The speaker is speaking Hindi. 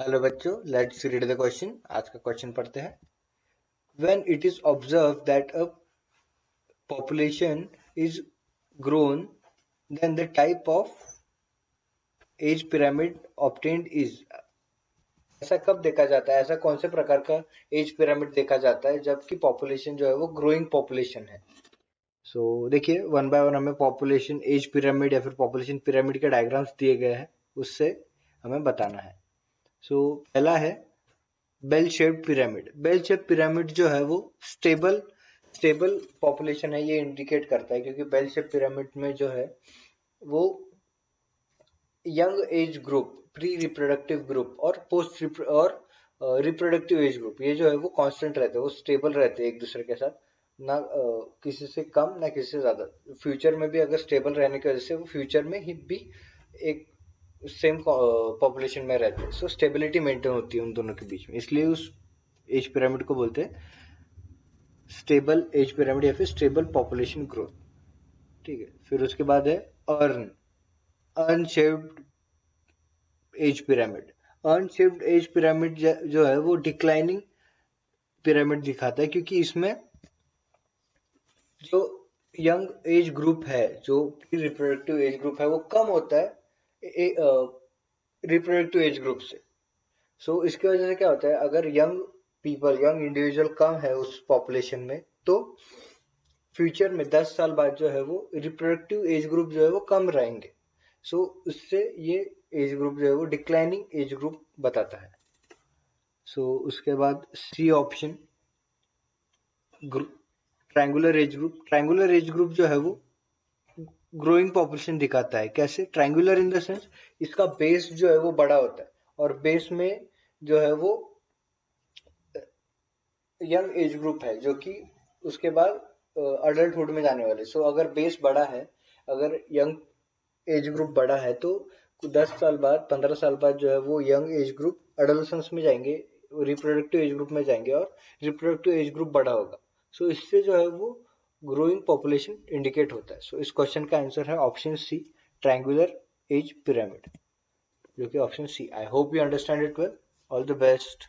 हेलो बच्चों, लेट्स रीड द क्वेश्चन। आज का क्वेश्चन पढ़ते हैं। When it is observe that a population is grown, then the type of age pyramid obtained is. ऐसा कब देखा जाता है, ऐसा कौन से प्रकार का एज पिरामिड देखा जाता है जबकि पॉपुलेशन जो है वो ग्रोइंग पॉपुलेशन है। देखिए, वन बाय वन हमें पॉपुलेशन एज पिरामिड या फिर पॉपुलेशन पिरामिड के डायग्राम्स दिए गए हैं, उससे हमें बताना है। पहला है bell shaped pyramid. Bell shaped pyramid जो है वो स्टेबल स्टेबल पॉपुलेशन है, ये इंडिकेट करता है, क्योंकि बेल शेप्ड पिरामिड में जो है वो young age group, pre reproductive group और पोस्ट और रिप्रोडक्टिव एज ग्रुप, ये जो है वो कांस्टेंट रहते हैं, वो स्टेबल रहते हैं एक दूसरे के साथ, ना किसी से कम ना किसी से ज्यादा। फ्यूचर में भी अगर स्टेबल रहने की वजह से वो फ्यूचर में ही भी एक सेम पॉपुलेशन में रहते हैं। स्टेबिलिटी मेंटेन होती है उन दोनों के बीच में, इसलिए उस एज पिरामिड को बोलते हैं स्टेबल एज पिरामिड या फिर स्टेबल पॉपुलेशन ग्रोथ। ठीक है, फिर उसके बाद है earn earn shaped age pyramid. Earn shaped as pyramid जो है वो डिक्लाइनिंग पिरामिड दिखाता है, क्योंकि इसमें जो यंग एज ग्रुप है, जो प्री रिप्रोडक्टिव एज ग्रुप है, वो कम होता है रिप्रोडक्टिव एज ग्रुप से। इसकी वजह से क्या होता है, अगर यंग पीपल, यंग इंडिविजुअल कम है उस पॉपुलेशन में, तो फ्यूचर में 10 साल बाद जो है वो रिप्रोडक्टिव एज ग्रुप जो है वो कम रहेंगे। उससे ये एज ग्रुप जो है वो डिक्लाइनिंग एज ग्रुप बताता है। उसके बाद C option, triangular age group. Triangular age group जो है वो ग्रोइंग पॉपुलेशन दिखाता है। कैसे ट्रायंगुलर? इन द सेंस इसका बेस जो है वो बड़ा होता है, और बेस में जो है वो यंग एज ग्रुप है, जो कि उसके बाद अडल्टहुड में जाने वाले। अगर बेस बड़ा है, अगर यंग एज ग्रुप बड़ा है, तो 10 साल बाद, 15 साल बाद जो है वो यंग एज ग्रुप अडोलेसेंस में जाएंगे, रिप्रोडक्टिव एज ग्रुप में जाएंगे, और रिप्रोडक्टिव एज ग्रुप बड़ा होगा। इससे जो है वो ग्रोइंग पॉपुलेशन इंडिकेट होता है। इस क्वेश्चन का आंसर है option C, triangular age pyramid, जो कि option C. I hope you understand it well. All the best.